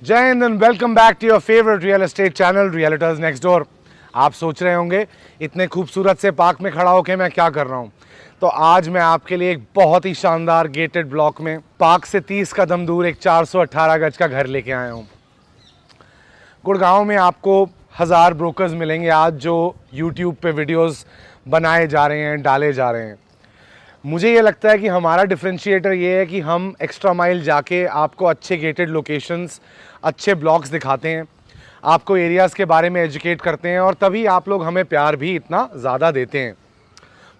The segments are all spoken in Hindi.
जय हिंद and welcome back to your favourite real estate channel realtors next door. आप सोच रहे होंगे इतने खूबसूरत से पार्क में खड़ा होकर मैं क्या कर रहा हूँ। तो आज मैं आपके लिए एक बहुत ही शानदार गेटेड ब्लॉक में पार्क से 30 कदम दूर एक 418 गज का घर लेके आया हूँ। गुड़गांव में आपको 1000 ब्रोकर्स मिलेंगे आज जो यूट्यूब पे वीडियोस बनाए जा रहे हैं, डाले जा रहे हैं। मुझे ये लगता है कि हमारा डिफरेंशिएटर ये है कि हम एक्स्ट्रा माइल जाके आपको अच्छे गेटेड लोकेशंस, अच्छे ब्लॉक्स दिखाते हैं, आपको एरियाज़ के बारे में एजुकेट करते हैं और तभी आप लोग हमें प्यार भी इतना ज़्यादा देते हैं।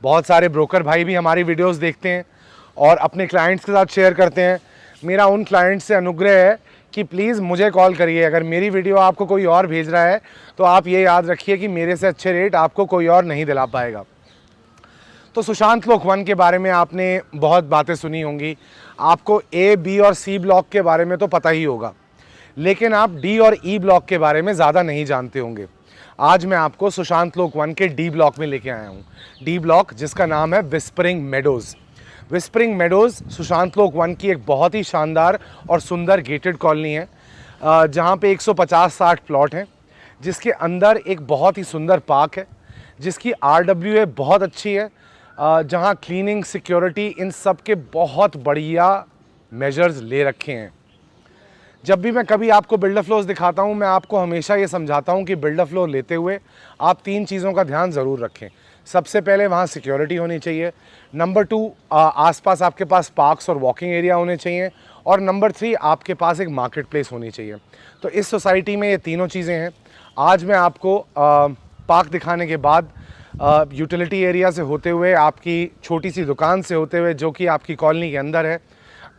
बहुत सारे ब्रोकर भाई भी हमारी वीडियोस देखते हैं और अपने क्लाइंट्स के साथ शेयर करते हैं। मेरा उन क्लाइंट्स से अनुग्रह है कि प्लीज़ मुझे कॉल करिए। अगर मेरी वीडियो आपको कोई और भेज रहा है तो आप ये याद रखिए कि मेरे से अच्छे रेट आपको कोई और नहीं दिला पाएगा। तो सुशांत लोक 1 के बारे में आपने बहुत बातें सुनी होंगी। आपको ए, बी और सी ब्लॉक के बारे में तो पता ही होगा, लेकिन आप डी और ई ब्लॉक के बारे में ज़्यादा नहीं जानते होंगे। आज मैं आपको सुशांत लोक 1 के डी ब्लॉक में लेके आया हूँ। डी ब्लॉक जिसका नाम है whispering meadows. Whispering meadows Sushant लोक 1 की एक बहुत ही शानदार और सुंदर गेटेड कॉलोनी है, जहाँ पे 150-60 प्लॉट हैं, जिसके अंदर एक बहुत ही सुंदर पार्क है, जिसकी RWA बहुत अच्छी है, जहाँ क्लीनिंग, सिक्योरिटी, इन सब के बहुत बढ़िया मेजर्स ले रखे हैं। जब भी मैं कभी आपको बिल्डर फ्लोर्स दिखाता हूँ, मैं आपको हमेशा ये समझाता हूँ कि बिल्डर फ्लोर लेते हुए आप 3 चीज़ों का ध्यान ज़रूर रखें। सबसे पहले वहाँ सिक्योरिटी होनी चाहिए, नंबर 2 आसपास आपके पास पार्क्स और वॉकिंग एरिया होने चाहिए, और नंबर 3 आपके पास एक मार्केट प्लेस होनी चाहिए। तो इस सोसाइटी में ये तीनों चीज़ें हैं। आज मैं आपको पार्क दिखाने के बाद यूटिलिटी एरिया से होते हुए, आपकी छोटी सी दुकान से होते हुए जो कि आपकी कॉलोनी के अंदर है,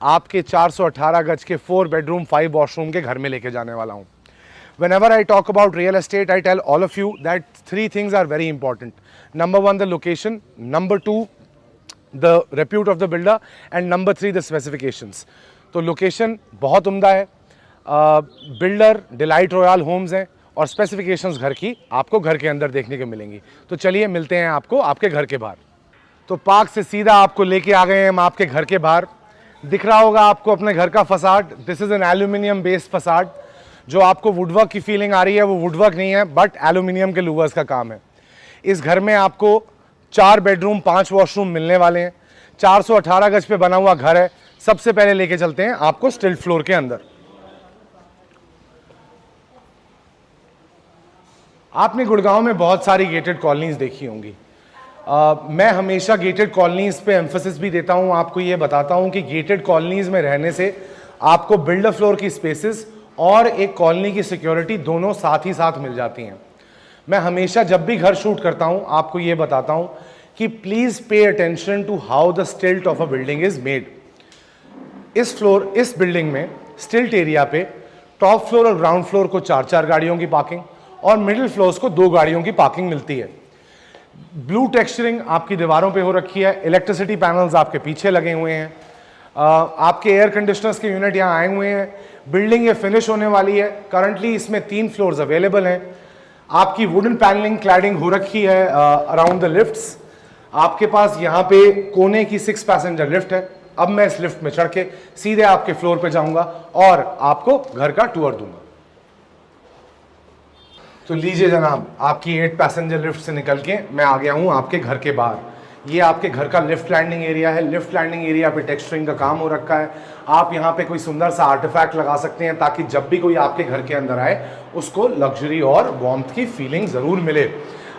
आपके 418 गज के 4 बेडरूम 5 वॉशरूम के घर में लेके जाने वाला हूँ। Whenever I talk about real estate, I tell all of you that 3 things are very important. Number 1, the location. Number 2, the repute of the builder. And number 3, the specifications. तो लोकेशन बहुत उम्दा है, बिल्डर डिलाइट रॉयल होम्स हैं, और स्पेसिफिकेशंस घर की आपको घर के अंदर देखने को मिलेंगी। तो चलिए मिलते हैं आपको आपके घर के बाहर। तो पार्क से सीधा आपको लेके आ गए हैं हम आपके घर के बाहर। दिख रहा होगा आपको अपने घर का facade. This is an aluminium based facade. जो आपको वुडवर्क की फीलिंग आ रही है वो वुडवर्क नहीं है, बट एल्यूमिनियम के लूवर्स का काम है। इस घर में आपको 4 बेडरूम 5 वॉशरूम मिलने वाले हैं। 418 गज पे बना हुआ घर है। सबसे पहले लेके चलते हैं आपको स्टिल्ट फ्लोर के अंदर। आपने गुड़गांव में बहुत सारी गेटेड कॉलोनीज देखी होंगी। मैं हमेशा गेटेड कॉलोनीज पे एम्फेसिस भी देता हूं। आपको ये बताता हूं कि गेटेड कॉलोनीज में रहने से आपको बिल्डर फ्लोर की स्पेसेस और एक कॉलोनी की सिक्योरिटी दोनों साथ ही साथ मिल जाती हैं। मैं हमेशा जब भी घर शूट करता हूं आपको ये बताता हूं कि please pay attention to how the stilt of a building is made. इस बिल्डिंग में स्टिल्ट एरिया पे टॉप फ्लोर और ग्राउंड फ्लोर को 4-4 गाड़ियों की पार्किंग और मिडिल फ्लोर्स को 2 गाड़ियों की पार्किंग मिलती है। ब्लू टेक्सचरिंग आपकी दीवारों पे हो रखी है। इलेक्ट्रिसिटी पैनल्स आपके पीछे लगे हुए हैं। आपके एयर कंडीशनर्स के यूनिट यहाँ आए हुए हैं। बिल्डिंग ये फिनिश होने वाली है। करंटली इसमें 3 फ्लोर्स अवेलेबल हैं। आपकी वुडन पैनलिंग क्लैडिंग हो रखी है अराउंड द लिफ्ट्स। आपके पास यहाँ पे कोने की 6 पैसेंजर लिफ्ट है। अब मैं इस लिफ्ट में चढ़ के सीधे आपके फ्लोर पे जाऊंगा और आपको घर का टूर दूंगा। तो लीजिए जनाब, आपकी 8 पैसेंजर लिफ्ट से निकल के मैं आ गया हूँ आपके घर के बाहर। ये आपके घर का लिफ्ट लैंडिंग एरिया है। लिफ्ट लैंडिंग एरिया पे टेक्सचरिंग का काम हो रखा है। आप यहाँ पे कोई सुंदर सा आर्टिफैक्ट लगा सकते हैं ताकि जब भी कोई आपके घर के अंदर आए उसको लग्जरी और वार्मथ की फीलिंग ज़रूर मिले।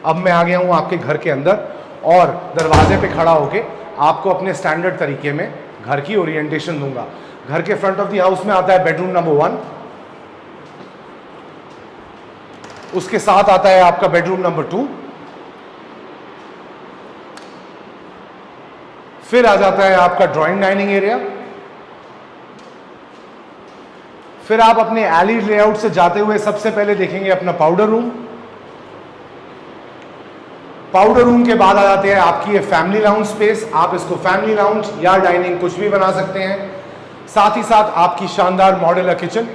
अब मैं आ गया हूँ आपके घर के अंदर और दरवाजे पे खड़ा होके आपको अपने स्टैंडर्ड तरीके में घर की ओरिएंटेशन दूंगा। घर के फ्रंट ऑफ द हाउस में आता है बेडरूम नंबर 1, उसके साथ आता है आपका बेडरूम नंबर 2, फिर आ जाता है आपका ड्राइंग डाइनिंग एरिया, फिर आप अपने एली लेआउट से जाते हुए सबसे पहले देखेंगे अपना पाउडर रूम। पाउडर रूम के बाद आ जाते हैं आपकी ये फैमिली लाउंज स्पेस। आप इसको फैमिली लाउंज या डाइनिंग कुछ भी बना सकते हैं। साथ ही साथ आपकी शानदार मॉड्यूलर किचन।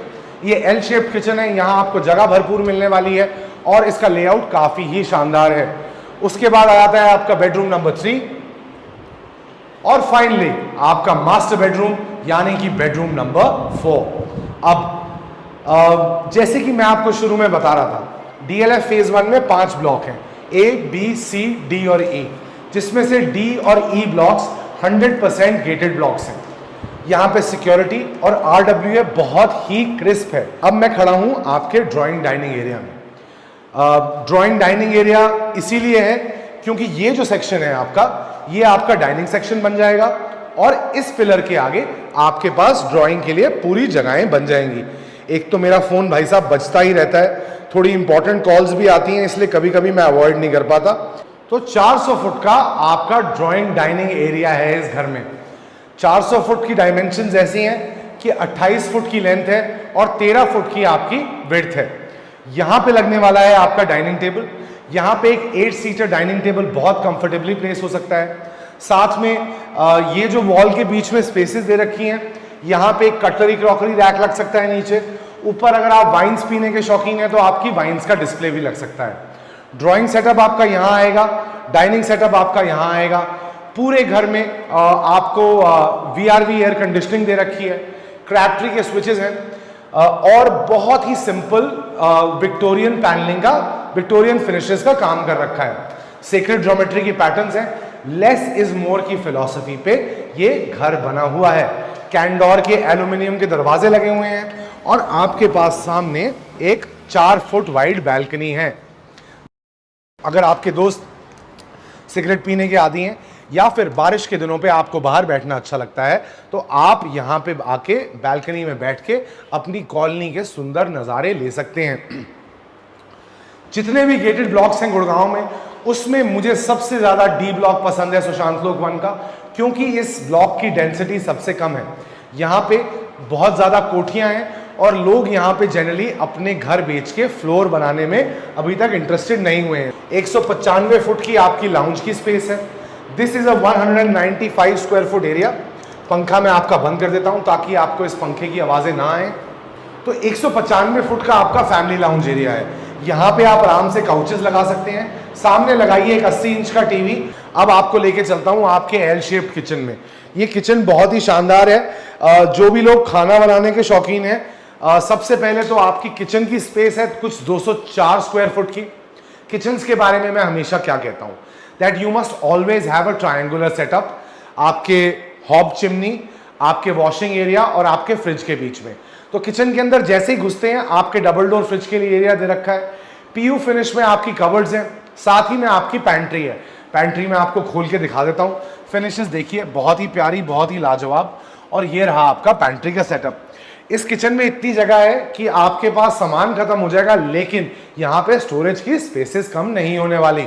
ये एल शेप्ड किचन है, यहाँ आपको जगह भरपूर मिलने वाली है और इसका लेआउट काफी ही शानदार है। उसके बाद आ जाता है आपका बेडरूम नंबर 3 और फाइनली आपका मास्टर बेडरूम यानी कि बेडरूम नंबर 4। अब जैसे कि मैं आपको शुरू में बता रहा था, डीएलएफ फेज 1 में 5 ब्लॉक हैं, ए बी सी डी और ई, जिसमें से डी और ई ब्लॉक्स 100% गेटेड ब्लॉक्स हैं। यहाँ पे सिक्योरिटी और आरडब्ल्यूए बहुत ही क्रिस्प है। अब मैं खड़ा हूँ आपके ड्राइंग डाइनिंग एरिया में। ड्राइंग डाइनिंग एरिया इसीलिए है क्योंकि ये जो सेक्शन है आपका, ये आपका डाइनिंग सेक्शन बन जाएगा और इस पिलर के आगे आपके पास ड्राइंग के लिए पूरी जगहें बन जाएंगी। एक तो मेरा फोन भाई साहब बजता ही रहता है, थोड़ी इंपॉर्टेंट कॉल्स भी आती हैं, इसलिए कभी कभी मैं अवॉइड नहीं कर पाता। तो 400 फुट का आपका ड्राइंग डाइनिंग एरिया है इस घर में। 400 फुट की डायमेंशंस ऐसी हैं कि 28 फुट की लेंथ है और 13 फुट की आपकी विड्थ है। यहां पे लगने वाला है आपका डाइनिंग टेबल। यहां पे एक 8 सीटर डाइनिंग टेबल बहुत कंफर्टेबली प्लेस हो सकता है। साथ में ये जो वॉल के बीच में स्पेसेस दे रखी हैं, यहाँ पे एक कटलरी क्रॉकरी रैक लग सकता है नीचे। ऊपर अगर आप वाइन्स पीने के शौकीन हैं तो आपकी वाइन्स का डिस्प्ले भी लग सकता है। ड्राइंग सेटअप आपका यहाँ आएगा, डाइनिंग सेटअप आपका यहाँ आएगा। पूरे घर में आपको VRV एयर कंडीशनिंग दे रखी है, क्रैप्ट्री के स्विचेस हैं और बहुत ही सिंपल विक्टोरियन पैनलिंग का, विक्टोरियन फिनिशेस का काम कर रखा है। सेक्रेड ज्योमेट्री की पैटर्न्स हैं। लेस इज मोर की फिलॉसफी पे ये घर बना हुआ है। कैंडोर के एल्यूमिनियम के दरवाजे लगे हुए हैं और आपके पास सामने एक 4 फुट वाइड बैल्कनी है। अगर आपके दोस्त सिगरेट पीने के आदी हैं या फिर बारिश के दिनों पे आपको बाहर बैठना अच्छा लगता है तो आप यहाँ पे आके बैल्कनी में बैठ के अपनी कॉलोनी के सुंदर नज़ारे ले सकते हैं। जितने भी गेटेड ब्लॉक्स हैं गुड़गांव में, उसमें मुझे सबसे ज़्यादा डी ब्लॉक पसंद है सुशांत लोक 1 का, क्योंकि इस ब्लॉक की डेंसिटी सबसे कम है। यहाँ पे बहुत ज़्यादा कोठियाँ हैं और लोग यहाँ पे जनरली अपने घर बेच के फ्लोर बनाने में अभी तक इंटरेस्टेड नहीं हुए हैं। 195 फुट की आपकी लाउंज की स्पेस है। This is a 195 square foot area. पंखा मैं आपका बंद कर देता हूँ ताकि आपको इस पंखे की आवाज़ें ना आए। तो 195 फुट का आपका फैमिली लाउंज एरिया है। यहाँ पे आप आराम से काउचेस लगा सकते हैं। सामने लगाइए एक 80 इंच का टीवी। अब आपको लेके चलता हूँ आपके एल शेप्ड किचन में। ये किचन बहुत ही शानदार है। जो भी लोग खाना बनाने के शौकीन हैं, सबसे पहले तो आपकी किचन की स्पेस है कुछ 204 स्क्वायर फुट की। किचन्स के बारे में मैं हमेशा क्या कहता हूँ, that you must always have a triangular setup. आपके हॉब चिमनी, आपके वॉशिंग एरिया और आपके फ्रिज के बीच में। तो किचन के अंदर जैसे ही घुसते हैं आपके डबल डोर फ्रिज के लिए एरिया दे रखा है। पीयू फिनिश में आपकी कवर्ड्स हैं, साथ ही में आपकी पैंट्री है। पैंट्री में आपको खोल के दिखा देता हूँ। फिनिशेस देखिए, बहुत ही प्यारी, बहुत ही लाजवाब। और ये रहा आपका पैंट्री का सेटअप। इस किचन में इतनी जगह है कि आपके पास सामान खत्म हो जाएगा, लेकिन यहाँ पे स्टोरेज की स्पेसेस कम नहीं होने वाली।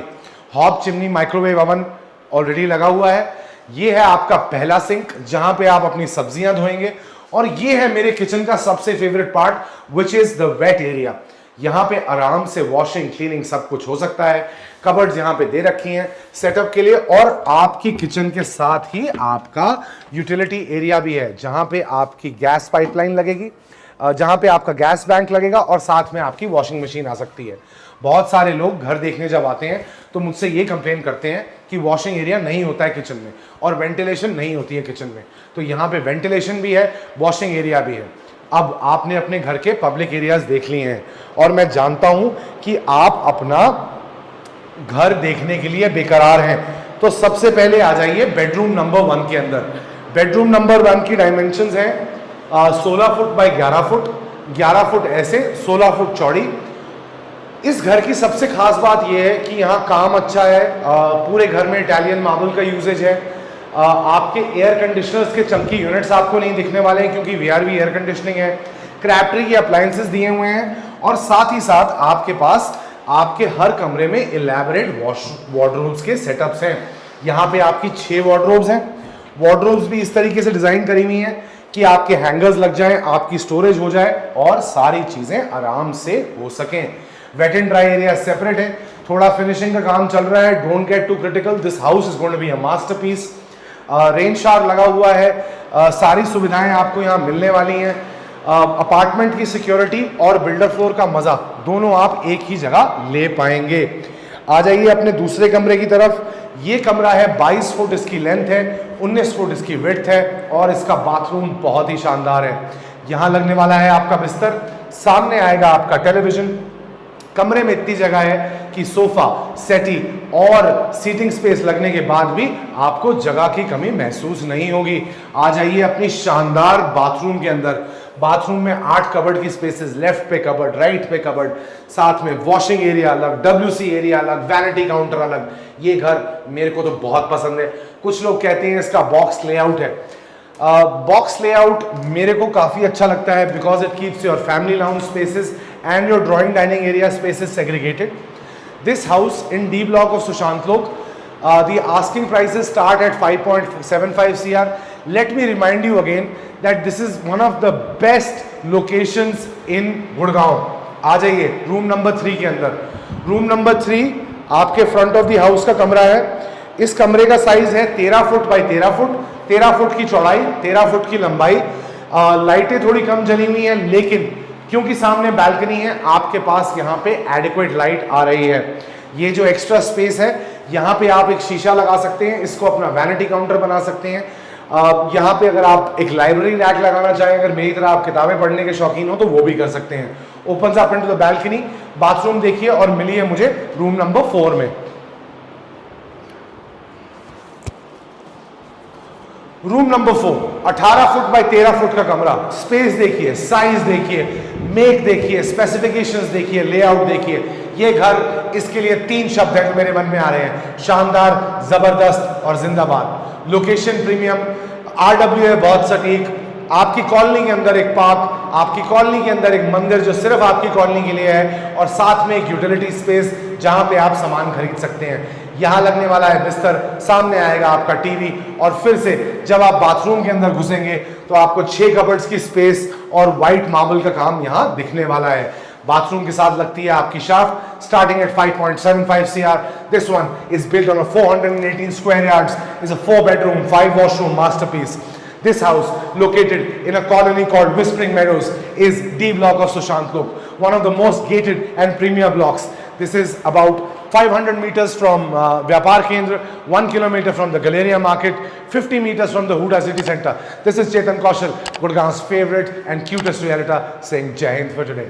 Hob chimney, microwave oven already लगा हुआ है। ये है आपका पहला सिंक जहां पे आप अपनी सब्जियां धोएंगे। और ये है मेरे किचन का सबसे favourite part, which is the wait area. यहाँ पे आराम से वॉशिंग, क्लीनिंग सब कुछ हो सकता है। कबर्ड्स यहाँ पे दे रखी हैं सेटअप के लिए। और आपकी किचन के साथ ही आपका यूटिलिटी एरिया भी है, जहाँ पे आपकी गैस पाइपलाइन लगेगी, जहाँ पे आपका गैस बैंक लगेगा और साथ में आपकी वॉशिंग मशीन आ सकती है। बहुत सारे लोग घर देखने जब आते हैं तो मुझसे ये कंप्लेन करते हैं कि वॉशिंग एरिया नहीं होता है किचन में और वेंटिलेशन नहीं होती है किचन में। तो यहाँ पे वेंटिलेशन भी है, वॉशिंग एरिया भी है। अब आपने अपने घर के पब्लिक एरियाज देख लिए हैं और मैं जानता हूँ कि आप अपना घर देखने के लिए बेकरार हैं। तो सबसे पहले आ जाइए बेडरूम नंबर 1 के अंदर। बेडरूम नंबर 1 की डायमेंशंस हैं 16 फुट बाई 11 फुट, 11 फुट ऐसे, 16 फुट चौड़ी। इस घर की सबसे खास बात यह है कि यहाँ काम अच्छा है। पूरे घर में इटालियन मार्बल का यूजेज है। आपके एयर कंडीशनर्स के चंकी यूनिट्स आपको नहीं दिखने वाले हैं क्योंकि VRV एयर कंडीशनिंग है। क्रैप्ट्री की अप्लायंसेस दिए हुए हैं और साथ ही साथ आपके पास आपके हर कमरे में इलैबोरेट वार्डरोब्स के सेटअप्स हैं। यहाँ पे आपकी 6 वार्डरोब्स हैं। वार्डरोब्स भी इस तरीके से डिजाइन करी हुई हैं कि आपके हैंगर्स लग जाएं, आपकी स्टोरेज हो जाए और सारी चीजें आराम से हो सकें। Wet and dry area separate है। थोड़ा फिनिशिंग का काम चल रहा है, don't get too critical, this house is going to be a masterpiece. Rain shower लगा हुआ है। सारी सुविधाएं आपको यहाँ मिलने वाली हैं। अपार्टमेंट की सिक्योरिटी और बिल्डर फ्लोर का मजा दोनों आप एक ही जगह ले पाएंगे। आ जाइए अपने दूसरे कमरे की तरफ। ये कमरा है 22 फुट इसकी लेंथ है, 19 फुट इसकी विड्थ है और इसका बाथरूम बहुत ही शानदार है। यहाँ लगने वाला है आपका बिस्तर। सामने आएगा आपका टेलीविजन। कमरे में इतनी जगह है कि सोफा, सेटी और सीटिंग स्पेस लगने के बाद भी आपको जगह की कमी महसूस नहीं होगी। आ जाइए अपनी शानदार बाथरूम के अंदर। बाथरूम में 8 कबर्ड की स्पेसेस, लेफ्ट पे कबर्ड, राइट पे कबर्ड, साथ में वॉशिंग एरिया अलग, WC एरिया अलग, वैनिटी काउंटर अलग। ये घर मेरे को तो बहुत पसंद है। कुछ लोग कहते हैं इसका बॉक्स लेआउट है। बॉक्स लेआउट मेरे को काफ़ी अच्छा लगता है because it keeps your family lounge spaces and your drawing dining area spaces segregated. This house in D block of Sushant-Lok, the asking prices start at 5.75 CR. Let me remind you again that this is one of the best locations in Gurgaon. आ जाइए रूम नंबर 3 के अंदर। रूम नंबर 3 आपके फ्रंट ऑफ द हाउस का कमरा है। इस कमरे का साइज है 13 फुट बाई 13 फुट, 13 फुट की चौड़ाई, 13 फुट की लंबाई। लाइटें थोड़ी कम जली हुई हैं, लेकिन क्योंकि सामने बैल्कनी है आपके पास यहाँ पे एडिक्वेट लाइट आ रही है। ये जो एक्स्ट्रा स्पेस है यहाँ पे आप एक शीशा लगा सकते हैं, इसको अपना वैनिटी काउंटर बना सकते हैं। यहाँ पे अगर आप एक लाइब्रेरी रैक लगाना चाहें, अगर मेरी तरह आप किताबें पढ़ने के शौकीन हो तो वो भी कर सकते हैं। Open up into the balcony. Bathroom देखिए और मिलिए मुझे रूम नंबर 4 में। Room number 4 18 foot by 13 foot का कमरा। स्पेस देखिए, साइज देखिए, मेक देखिए, स्पेसिफिकेशंस देखिए, लेआउट देखिए। ये घर, इसके लिए 3 शब्द हैं जो मेरे मन में आ रहे हैं: शानदार, जबरदस्त और जिंदाबाद। लोकेशन प्रीमियम, RW है बहुत सटीक। आपकी कॉलोनी के अंदर एक पार्क, आपकी कॉलोनी के अंदर एक मंदिर जो सिर्फ आपकी कॉलोनी के लिए है, और साथ में एक यूटिलिटी स्पेस जहां पे आप सामान खरीद सकते हैं। यहाँ लगने वाला है बिस्तर, सामने आएगा आपका टीवी, और फिर से जब आप बाथरूम के अंदर घुसेंगे तो आपको 6 कबर्ड्स की स्पेस और व्हाइट मार्बल का काम यहाँ दिखने वाला है। बाथरूम के साथ लगती है आपकी shaft starting at 5.75 CR. This one is built on a 418 square yards, is a 4 bedroom, 5 washroom masterpiece. This house, located in a colony called Whispering Meadows, is D block of Sushant-Lok, one of the most gated and premier blocks. This is about 500 meters from Vyapar Kendra, 1 kilometer from the Galleria Market, 50 meters from the Huda City Center. This is Chetan Kaushal, Gurgaon's favorite and cutest realtor, saying Jai Hind for today.